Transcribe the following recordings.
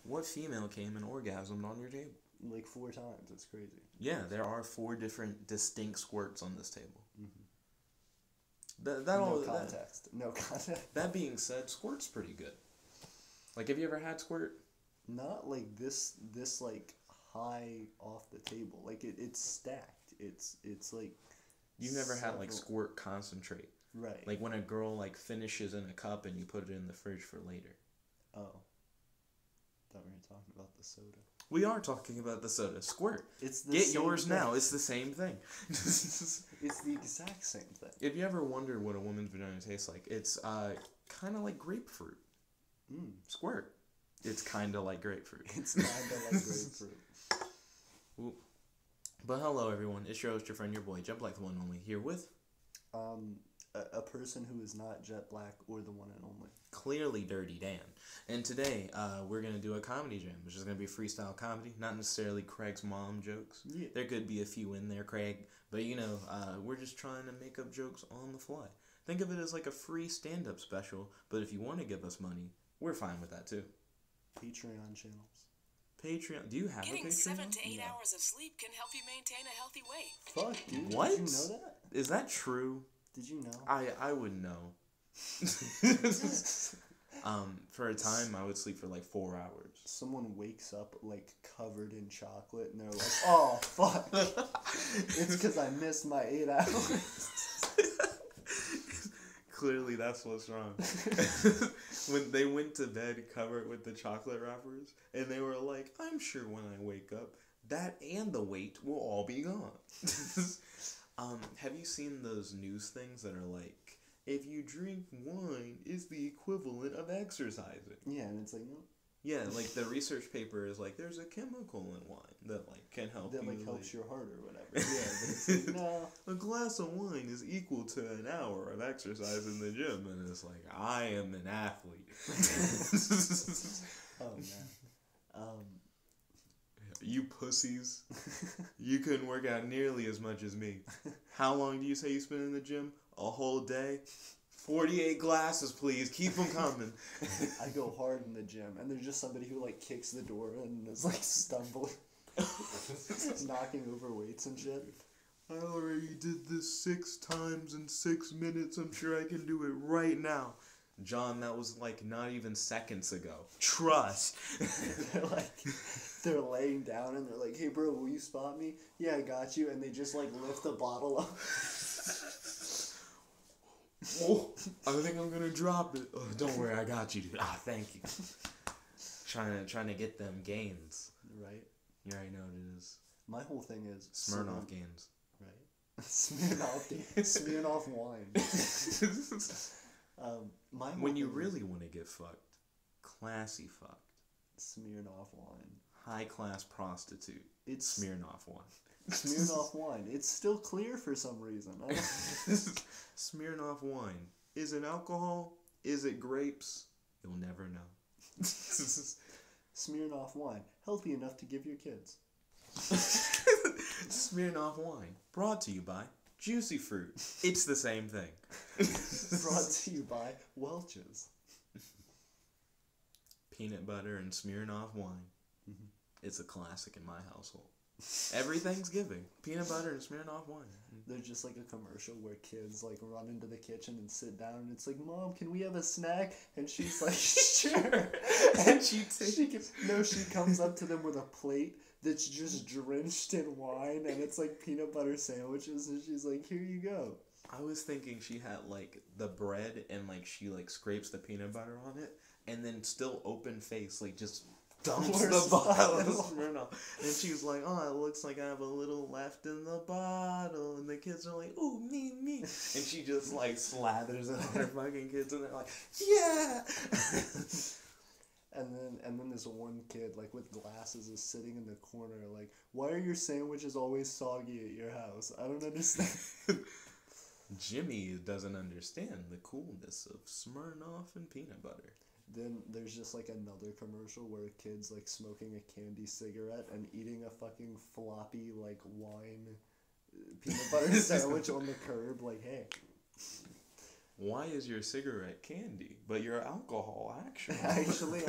What female came and orgasmed on your table? Like 4 times. It's crazy. Yeah, there are 4 different distinct squirts on this table. Mm-hmm. No context. No context. That being said, squirt's pretty good. Like, have you ever had squirt? Not like this like high off the table. Like it's stacked. It's like You've never had like squirt concentrate. Right. Like when a girl like finishes in a cup and you put it in the fridge for later. Oh. Thought we were talking about the soda. We are talking about the soda. Squirt. It's the Get same yours thing. now. It's the same thing. It's the exact same thing. If you ever wondered what a woman's vagina tastes like, it's kind of like grapefruit. Squirt. It's kind of like grapefruit. It's kind of like grapefruit. Ooh. But hello, everyone. It's your host, your friend, your boy, Jet Black, the one and only, here with... A person who is not Jet Black or the one and only. Clearly Dirty Dan. And today, we're going to do a comedy jam, which is going to be freestyle comedy, not necessarily Craig's mom jokes. Yeah. There could be a few in there, Craig. But, you know, we're just trying to make up jokes on the fly. Think of it as like a free stand-up special, but if you want to give us money, we're fine with that, too. Patreon channels. Patreon. Do you have Getting a Patreon? 7 to 8 hours of sleep can help you maintain a healthy weight. Fuck, dude. What? Did you know that? Is that true? Did you know? I would know. For a time, I would sleep for like 4 hours. Someone wakes up like covered in chocolate and they're like, oh, fuck. It's because I missed my 8 hours. Clearly, that's what's wrong. When they went to bed covered with the chocolate wrappers, and they were like, I'm sure when I wake up, that and the weight will all be gone. Have you seen those news things that are like, if you drink wine, it's the equivalent of exercising? Yeah, and it's like, no. Yeah, like the research paper is like, there's a chemical in wine that like can help that you. like helps your heart or whatever. Yeah, but it's like, no. A glass of wine is equal to an hour of exercise in the gym, and it's like, I am an athlete. Oh man. You pussies. You couldn't work out nearly as much as me. How long do you say you spend in the gym? A whole day? 48 glasses, please. Keep them coming. I go hard in the gym, and there's just somebody who like kicks the door and is like stumbling, knocking over weights and shit. I already did this 6 times in 6 minutes. I'm sure I can do it right now. John, that was like not even seconds ago. Trust. They're laying down and they're like, hey bro, will you spot me? Yeah, I got you. And they just like lift the bottle up. Oh, I think I'm gonna drop it. Oh, don't worry, I got you, dude. Ah, thank you. Trying to get them gains. Right. You already know what it is. My whole thing is Smirnoff gains. Right. Smirnoff wine. When you really want to get fucked, classy fucked. Smirnoff wine. High class prostitute. It's Smirnoff wine. Smirnoff wine. It's still clear for some reason. Smirnoff wine. Is it alcohol? Is it grapes? You'll never know. Smirnoff wine. Healthy enough to give your kids. Smirnoff wine. Brought to you by Juicy Fruit. It's the same thing. Brought to you by Welch's. Peanut butter and Smirnoff wine. Mm-hmm. It's a classic in my household. Every Thanksgiving, peanut butter and Smirnoff wine. There's just like a commercial where kids like run into the kitchen and sit down, and it's like, Mom, can we have a snack? And she's like, sure. And she comes up to them with a plate that's just drenched in wine, and it's like peanut butter sandwiches, and she's like, here you go. I was thinking she had like the bread and like she like scrapes the peanut butter on it, and then still open face like just dumps the bottle of Smirnoff. And she's like, oh, it looks like I have a little left in the bottle. And the kids are like, ooh, me. And she just like slathers it on her fucking kids, and they're like, yeah. And then this one kid like with glasses is sitting in the corner like, why are your sandwiches always soggy at your house? I don't understand. Jimmy doesn't understand the coolness of Smirnoff and peanut butter. Then there's just like another commercial where a kid's like smoking a candy cigarette and eating a fucking floppy like wine peanut butter sandwich on the curb. Like, hey, why is your cigarette candy, but your alcohol actually?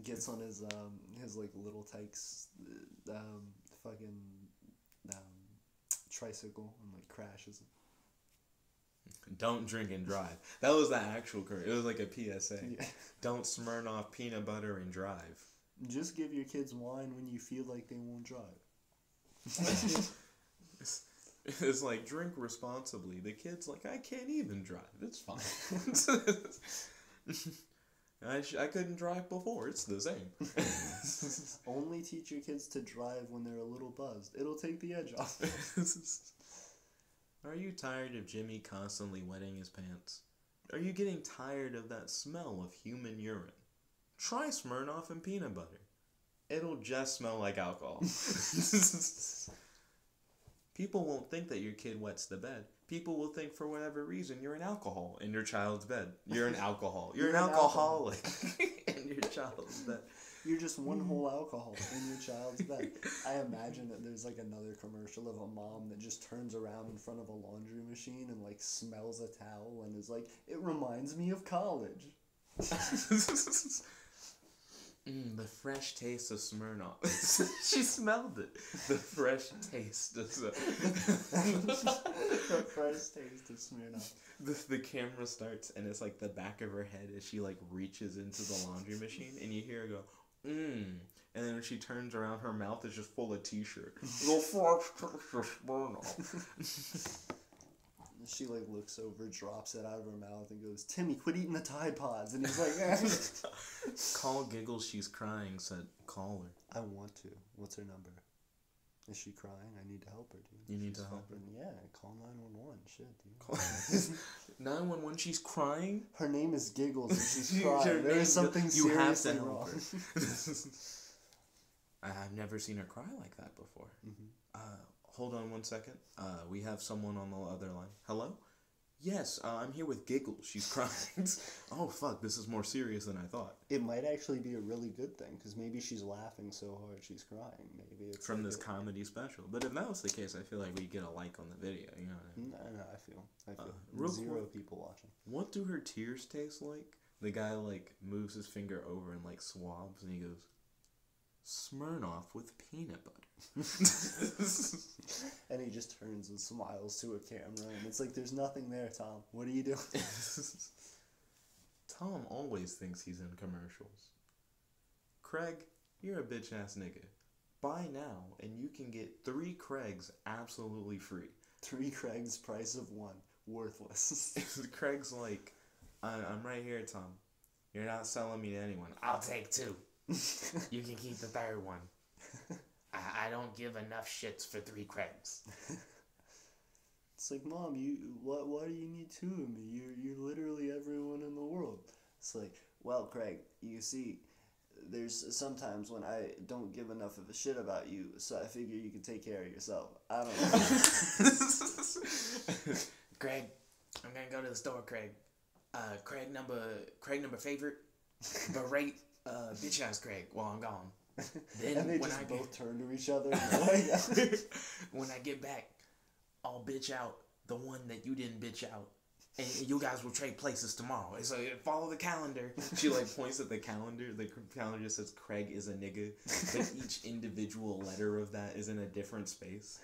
Gets on his like little tykes fucking tricycle and like crashes. Don't drink and drive. That was the actual It was like a PSA. Yeah. Don't Smirnoff peanut butter and drive. Just give your kids wine when you feel like they won't drive. It's like, drink responsibly. The kid's like, I can't even drive. It's fine. I couldn't drive before. It's the same. Only teach your kids to drive when they're a little buzzed. It'll take the edge off. Are you tired of Jimmy constantly wetting his pants? Are you getting tired of that smell of human urine? Try Smirnoff and peanut butter. It'll just smell like alcohol. People won't think that your kid wets the bed. People will think for whatever reason you're an alcohol in your child's bed. You're an alcohol. You're an alcoholic in your child's bed. You're just one whole alcohol in your child's bed. I imagine that there's like another commercial of a mom that just turns around in front of a laundry machine and like smells a towel and is like, it reminds me of college. The fresh taste of Smirnoff. She smelled it. The fresh taste of The fresh taste of Smirnoff. The camera starts and it's like the back of her head as she like reaches into the laundry machine and you hear her go, and then when she turns around, her mouth is just full of t-shirt. The fresh taste of Smirnoff. She like looks over, drops it out of her mouth, and goes, "Timmy, quit eating the Tide Pods." And he's like, Call Giggles, she's crying. Said, call her. I want to. What's her number? Is she crying? I need to help her, dude. You need to help her? Yeah, call 911. Shit, dude. 911, she's crying? Her name is Giggles and she's crying. There is something seriously wrong. I've never seen her cry like that before. Hold on 1 second. We have someone on the other line. Hello? Yes, I'm here with Giggles. She's crying. Oh, fuck, this is more serious than I thought. It might actually be a really good thing, because maybe she's laughing so hard she's crying. Maybe it's from like this comedy special. But if that was the case, I feel like we'd get a like on the video, you know what I mean? No, I feel. Zero people watching. What do her tears taste like? The guy, like, moves his finger over and, like, swabs, and he goes, Smirnoff with peanut butter. And he just turns and smiles to a camera, and it's like, there's nothing there, Tom. What are you doing? Tom always thinks he's in commercials. Craig, you're a bitch-ass nigga. Buy now, and you can get 3 Craigs absolutely free. 3 Craigs, price of 1. Worthless. Craig's like, I'm right here, Tom. You're not selling me to anyone. I'll take 2. You can keep the 3rd one. I don't give enough shits for 3 Craigs. It's like, Mom, why do you need 2 of me? You're literally everyone in the world. It's like, well, Craig, you see, there's sometimes when I don't give enough of a shit about you, so I figure you can take care of yourself. I don't know. Craig, I'm gonna go to the store, Craig. Craig number favorite, berate, bitch ass Craig while I'm gone. Then and they when just I both turn to each other. And when I get back, I'll bitch out the one that you didn't bitch out. And you guys will trade places tomorrow. It's like, follow the calendar. She like points at the calendar. The calendar just says Craig is a nigga. But each individual letter of that is in a different space.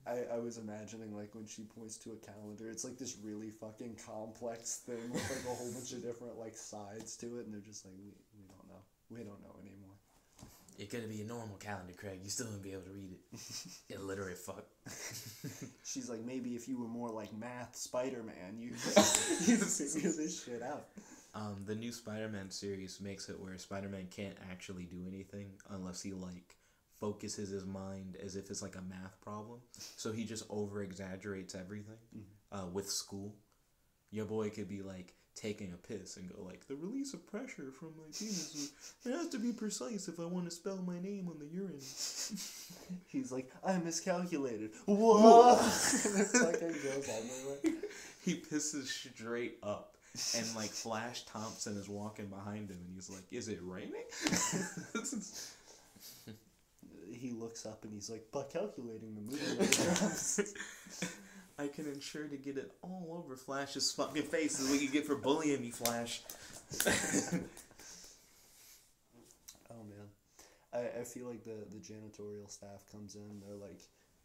I was imagining, like, when she points to a calendar, it's like this really fucking complex thing with like a whole bunch of different like sides to it, and they're just like, we don't know. We don't know anymore. It could be a normal calendar, Craig. You still wouldn't be able to read it. Illiterate fuck. She's like, maybe if you were more like Math Spider-Man, you'd figure this shit out. The new Spider-Man series makes it where Spider-Man can't actually do anything unless he, like, focuses his mind as if it's like a math problem. So he just over-exaggerates everything with school. Your boy could be, like, taking a piss and go, like, the release of pressure from my penis, it has to be precise if I want to spell my name on the urine. He's like, I miscalculated. Whoa! And it fucking goes everywhere. He pisses straight up. And, like, Flash Thompson is walking behind him, and he's like, is it raining? He looks up, and he's like, but calculating the movie. I can ensure to get it all over Flash's fucking face is what you get for bullying me, Flash. Oh man, I feel like the janitorial staff comes in. They're like,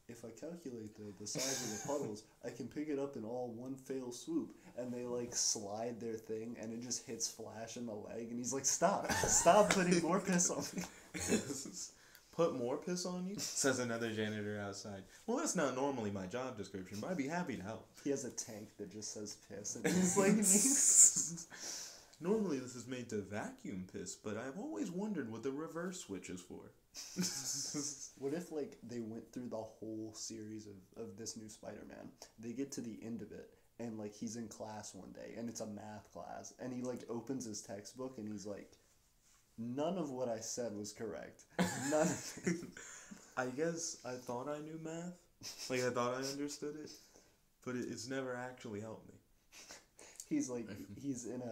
if I calculate the size of the puddles, I can pick it up in all one fell swoop. And they like slide their thing, and it just hits Flash in the leg, and he's like, stop putting more piss on me. Put more piss on you? Says another janitor outside. Well, that's not normally my job description, but I'd be happy to help. He has a tank that just says piss, and he's like, normally this is made to vacuum piss, but I've always wondered what the reverse switch is for. What if, like, they went through the whole series of this new Spider-Man? They get to the end of it, and, like, he's in class one day, and it's a math class, and he, like, opens his textbook, and he's like, none of what I said was correct. None of it. I guess I thought I knew math. Like, I thought I understood it, but it's never actually helped me. He's, like, he's in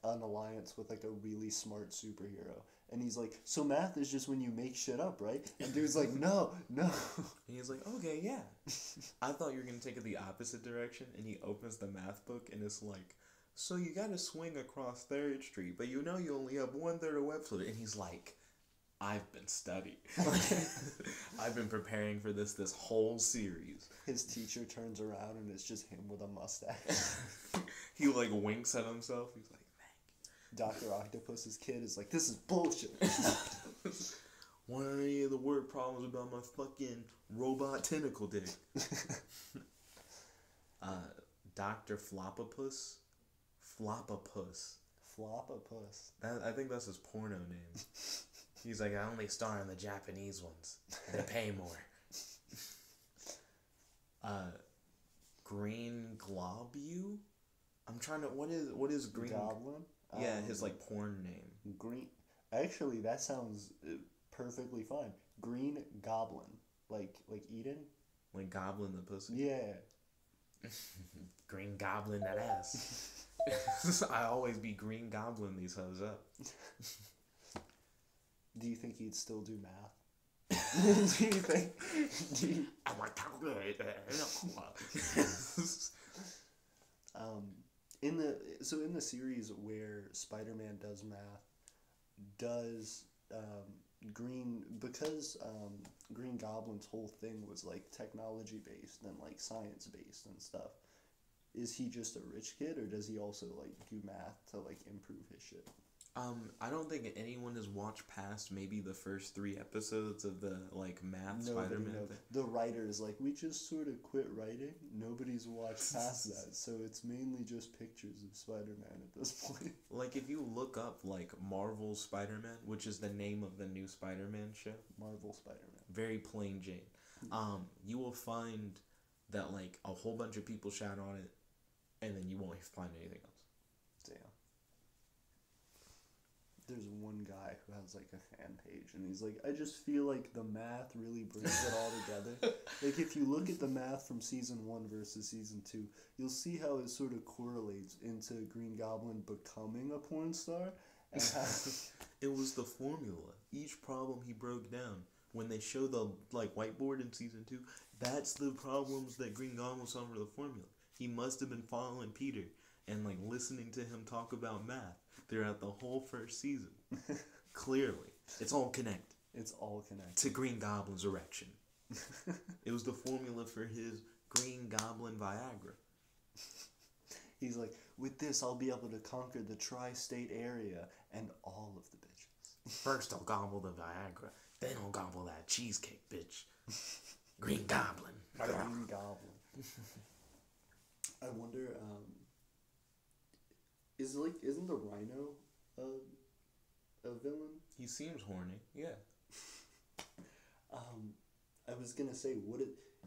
an alliance with, like, a really smart superhero. And he's like, so math is just when you make shit up, right? And dude's like, no. And he's like, okay, yeah. I thought you were going to take it the opposite direction. And he opens the math book and it's like, so you got to swing across 3rd Street, but you know you only have 1/3 of Webster. And he's like, I've been studying. I've been preparing for this whole series. His teacher turns around and it's just him with a mustache. He like winks at himself. He's like, Dr. Octopus's kid is like, this is bullshit. Want any of the word problems about my fucking robot tentacle dick? Dr. Floppapus? Floppapus. Floppapus. I think that's his porno name. He's like, I only star in the Japanese ones. They pay more. Green Globule? I'm trying to, what is Green Goblin? Yeah, his like porn name. Green. Actually, that sounds perfectly fine. Green Goblin, like Eden. Like Goblin the pussy. Yeah. Green Goblin that ass. I always be Green Goblin these hoes up. Do you think he'd still do math? Do you think? I'm like, in the series where Spider-Man does math, does Green Goblin's whole thing was like technology based and like science based and stuff. Is he just a rich kid, or does he also like do math to like improve his shit? I don't think anyone has watched past maybe the first 3 episodes of the like math Spider-Man thing. The writers like, we just sort of quit writing. Nobody's watched past that, so it's mainly just pictures of Spider-Man at this point. Like if you look up like Marvel's Spider-Man, which is the name of the new Spider-Man show. Marvel Spider-Man. Very plain Jane. You will find that like a whole bunch of people shout on it, and then you won't find anything else. Damn. There's one guy who has like a fan page, and he's like, I just feel like the math really brings it all together. Like if you look at the math from season 1 versus season 2, you'll see how it sort of correlates into Green Goblin becoming a porn star. And how it was the formula. Each problem he broke down. When they show the like whiteboard in season 2, that's the problems that Green Goblin was solving for the formula. He must have been following Peter and like listening to him talk about math throughout the whole first season. Clearly. It's all connected. It's all connected. To Green Goblin's erection. It was the formula for his Green Goblin Viagra. He's like, with this I'll be able to conquer the tri-state area and all of the bitches. First I'll gobble the Viagra, then I'll gobble that cheesecake, bitch. Green Goblin. Green Goblin. I wonder, isn't the Rhino a villain? He seems horny, yeah. I was gonna say,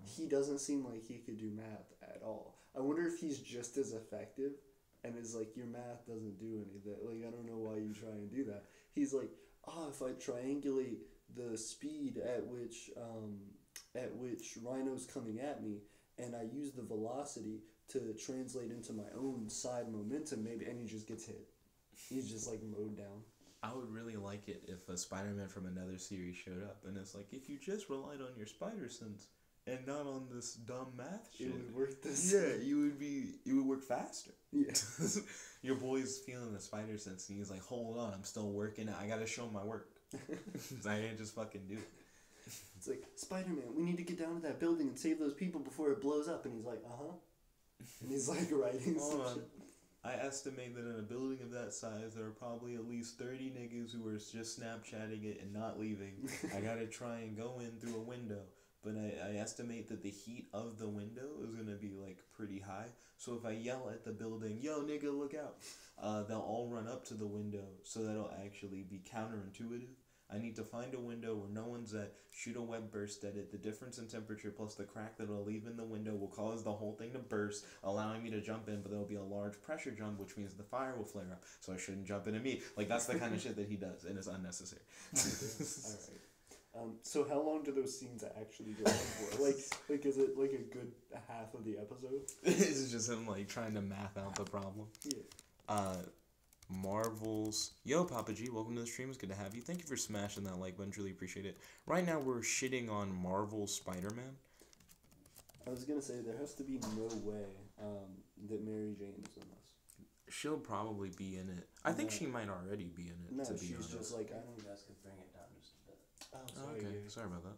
he doesn't seem like he could do math at all. I wonder if he's just as effective, and is like, your math doesn't do anything. Like, I don't know why you try and do that. He's like, if I triangulate the speed at which Rhino's coming at me, and I use the velocity to translate into my own side momentum, maybe, and he just gets hit. He's just like mowed down. I would really like it if a Spider-Man from another series showed up, and it's like, if you just relied on your spider sense, and not on this dumb math shit. It would work this. Yeah, you would work faster. Yeah. Your boy's feeling the spider sense, and he's like, hold on, I'm still working. I gotta show my work. I can't just fucking do it. It's like, Spider-Man, we need to get down to that building and save those people before it blows up. And he's like, uh-huh. And he's like writing some shit. I estimate that in a building of that size, there are probably at least 30 niggas who are just Snapchatting it and not leaving. I gotta try and go in through a window. But I estimate that the heat of the window is gonna be like pretty high. So if I yell at the building, yo nigga, look out, they'll all run up to the window. So that'll actually be counterintuitive. I need to find a window where no one's at, shoot a web burst at it. The difference in temperature plus the crack that it'll leave in the window will cause the whole thing to burst, allowing me to jump in, but there'll be a large pressure jump, which means the fire will flare up. So I shouldn't jump in immediately. Like, that's the kind of shit that he does, and it's unnecessary. Alright. So how long do those scenes actually go on for? Like, is it like a good half of the episode? It's just him, like, trying to math out the problem. Yeah. Marvel's... Yo, Papa G, welcome to the stream. It's good to have you. Thank you for smashing that like button. Really appreciate it. Right now, we're shitting on Marvel's Spider-Man. I was gonna say, there has to be no way that Mary Jane is in this. She'll probably be in it. I think she might already be in it, no, to be she's honest. just like, I think you guys could bring it down just a bit. oh, Oh, sorry. okay, Yeah. sorry about that.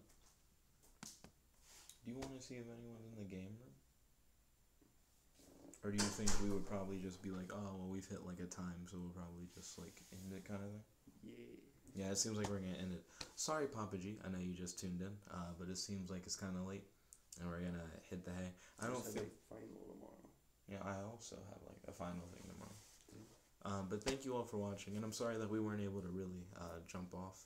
Do you want to see if anyone's in the game room? Or do you think we would probably just be like, oh, well, we've hit like a time, so we'll probably just like end it kind of thing? Yeah. Yeah, it seems like we're gonna end it. Sorry, Papa G, I know you just tuned in, but it seems like it's kind of late, and we're gonna hit the hay. I don't think. Final tomorrow. Yeah, I also have like a final thing tomorrow. But thank you all for watching, and I'm sorry that we weren't able to really jump off.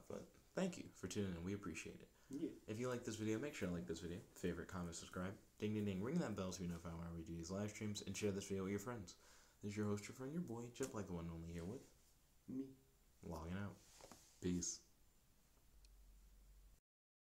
But thank you for tuning in. We appreciate it. Yeah. If you like this video, make sure to like this video, favorite, comment, subscribe, ding ding ding, ring that bell so you know whenever we do these live streams, and share this video with your friends. This is your host, your friend, your boy, Jeff, like the one only here with Me. logging out. Peace.